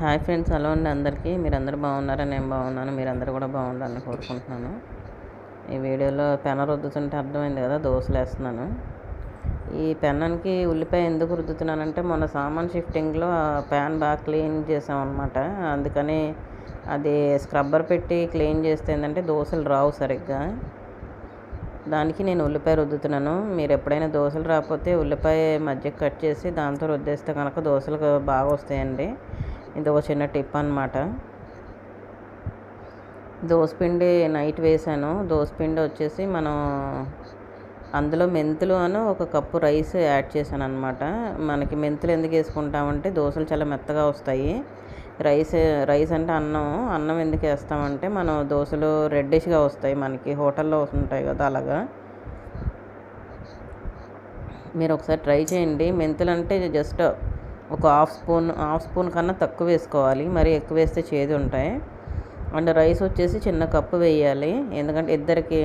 Hi friends, hello అండి అందరికీ. మీరందరూ బాగున్నారా? నేను బాగున్నాను. మీరందరూ కూడా బాగుండాలని కోరుకుంటున్నాను. ఈ వీడియోలో పెన రుద్దుతుంటే అర్థమైంది కదా, దోశలు వేస్తున్నాను. ఈ పెనానికి ఉల్లిపాయ ఎందుకు రుద్దుతున్నానంటే, మొన్న సామాన్ షిఫ్టింగ్లో ప్యాన్ బాగా క్లీన్ చేసామన్నమాట. అందుకని అది స్క్రబ్బర్ పెట్టి క్లీన్ చేస్తే ఏంటంటే దోశలు రావు సరిగ్గా. దానికి నేను ఉల్లిపాయ రుద్దుతున్నాను. మీరు ఎప్పుడైనా దోశలు రాకపోతే ఉల్లిపాయ మధ్యకి కట్ చేసి దాంతో రుద్దేస్తే కనుక దోశలు బాగా వస్తాయండి. ఇది ఒక చిన్న టిప్ అన్నమాట. దోసపిండి నైట్ వేసాను. దోసపిండి వచ్చేసి మనం అందులో మెంతులు ఒక కప్పు రైస్ యాడ్ చేశాను అనమాట. మనకి మెంతులు ఎందుకు వేసుకుంటామంటే దోశలు చాలా మెత్తగా వస్తాయి. రైస్ అంటే అన్నం ఎందుకు వేస్తామంటే మనం దోశలు రెడ్డిష్గా వస్తాయి, మనకి హోటల్లో ఉంటాయి కదా అలాగా. మీరు ఒకసారి ట్రై చేయండి. మెంతులు అంటే జస్ట్ ఒక హాఫ్ స్పూన్ కన్నా తక్కువ వేసుకోవాలి, మరి ఎక్కువ వేస్తే చేదు ఉంటాయి. అండ్ రైస్ వచ్చేసి చిన్న కప్పు వేయాలి, ఎందుకంటే ఇద్దరికి.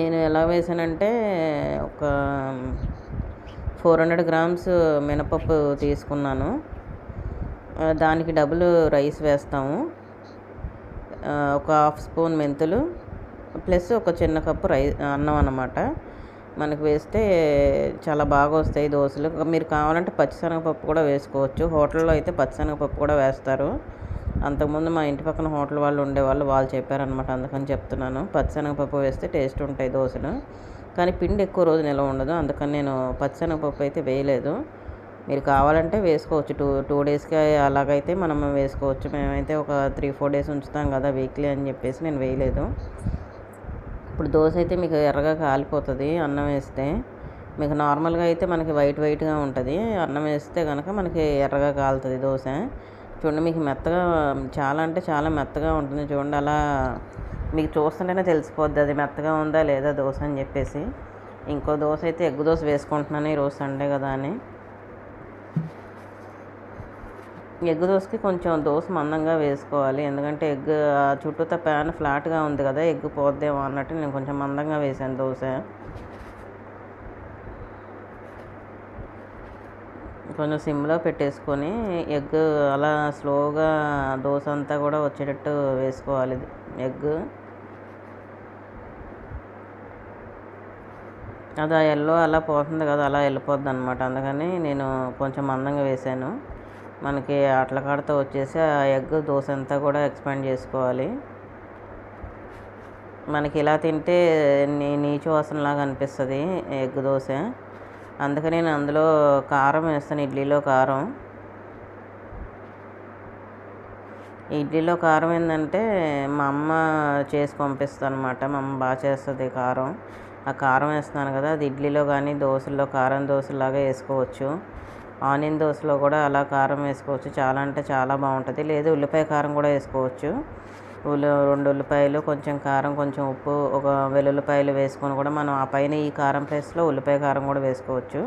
నేను ఎలా వేసానంటే ఒక 400 గ్రామ్స్ మినపప్పు తీసుకున్నాను, దానికి డబుల్ రైస్ వేస్తాము. ఒక హాఫ్ స్పూన్ మెంతులు ప్లస్ ఒక చిన్న కప్పు అన్నం అన్నమాట. మనకు వేస్తే చాలా బాగా వస్తాయి దోశలు. మీరు కావాలంటే పచ్చిశనగపప్పు కూడా వేసుకోవచ్చు. హోటల్లో అయితే పచ్చిశనగపప్పు కూడా వేస్తారు. అంతకుముందు మా ఇంటి పక్కన హోటల్ వాళ్ళు ఉండేవాళ్ళు, వాళ్ళు చెప్పారనమాట, అందుకని చెప్తున్నాను. పచ్చిశనగపప్పు వేస్తే టేస్ట్ ఉంటాయి దోశలు, కానీ పిండి ఎక్కువ రోజు నిల్వ ఉండదు. అందుకని నేను పచ్చిశనగపప్పు అయితే వేయలేదు. మీరు కావాలంటే వేసుకోవచ్చు. టూ డేస్కి అలాగైతే మనం వేసుకోవచ్చు. మేమైతే ఒక 3-4 డేస్ ఉంచుతాం కదా వీక్లీ అని చెప్పేసి నేను వేయలేదు. ఇప్పుడు దోశ అయితే మీకు ఎర్రగా కాలిపోతుంది అన్నం వేస్తే. మీకు నార్మల్గా అయితే మనకి వైట్గా ఉంటుంది, అన్నం వేస్తే కనుక మనకి ఎర్రగా కాలుతుంది దోశ. చూడండి, మీకు మెత్తగా, చాలా అంటే చాలా మెత్తగా ఉంటుంది. చూడండి, అలా మీకు చూస్తుంటేనే తెలిసిపోద్ది అది మెత్తగా ఉందా లేదా దోశ అని చెప్పేసి. ఇంకో దోశ అయితే ఎగ్ దోశ వేసుకుంటున్నాను, ఈరోజు సండే కదా అని. ఎగ్ దోశకి కొంచెం దోశ మందంగా వేసుకోవాలి, ఎందుకంటే ఎగ్ చుట్టూతా ప్యాన్ ఫ్లాట్గా ఉంది కదా, ఎగ్ పోద్దేమో అన్నట్టు నేను కొంచెం మందంగా వేసాను దోశ. కొంచెం సిమ్లో పెట్టేసుకొని ఎగ్ అలా స్లోగా దోశ అంతా కూడా వచ్చేటట్టు వేసుకోవాలి ఎగ్. అది ఆ ఎల్లో అలా పోతుంది కదా, అలా వెళ్ళిపోద్ది అనమాట. అందుకని నేను కొంచెం మందంగా వేసాను. మనకి అట్ల కాడతో వచ్చేసి ఆ ఎగ్ దోశ అంతా కూడా ఎక్స్పాండ్ చేసుకోవాలి. మనకి ఇలా తింటే నీచు వాసనలాగా అనిపిస్తుంది ఎగ్ దోశ. అందుకని నేను అందులో కారం వేస్తాను, ఇడ్లీలో కారం. ఇడ్లీలో కారం ఏంటంటే మా అమ్మ చేసి పంపిస్తుంది అనమాట. మా అమ్మ బాగా చేస్తుంది కారం. ఆ కారం వేస్తున్నాను కదా, అది ఇడ్లీలో కానీ దోశల్లో కారం దోశలాగా వేసుకోవచ్చు. ఆనియన్ దోశలో కూడా అలా కారం వేసుకోవచ్చు, చాలా అంటే చాలా బాగుంటుంది. లేదు ఉల్లిపాయ కారం కూడా వేసుకోవచ్చు. 2 ఉల్లిపాయలు, కొంచెం కారం, కొంచెం ఉప్పు, ఒక వెల్లుల్లిపాయలు వేసుకొని కూడా మనం ఆ పైన ఈ కారం ప్లేస్లో ఉల్లిపాయ కారం కూడా వేసుకోవచ్చు.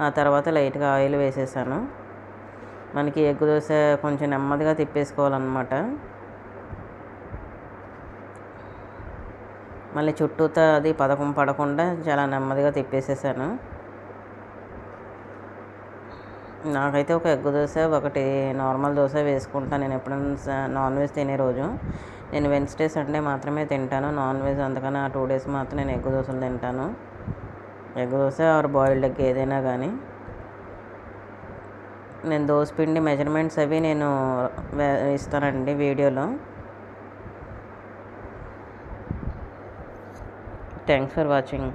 ఆ తర్వాత లైట్గా ఆయిల్ వేసేసాను. మనకి ఎగ్ దోశ కొంచెం నెమ్మదిగా తిప్పేసుకోవాలన్నమాట. మళ్ళీ చుట్టూతా అది పడకుండా చాలా నెమ్మదిగా తిప్పేసేసాను. నాకైతే ఒక ఎగ్ దోశ, ఒకటి నార్మల్ దోశ వేసుకుంటాను నేను ఎప్పుడైనా నాన్ వెజ్ తినే రోజు. నేను వెన్స్డే సండే మాత్రమే తింటాను నాన్ వెజ్, అందుకని ఆ 2 డేస్ మాత్రం నేను ఎగ్ దోశలు తింటాను. Egg dosa or boiled egg ఏదైనా కానీ. నేను దోశ పిండి మెజర్మెంట్స్ అవి నేను ఇస్తానండి వీడియోలో. Thanks for watching.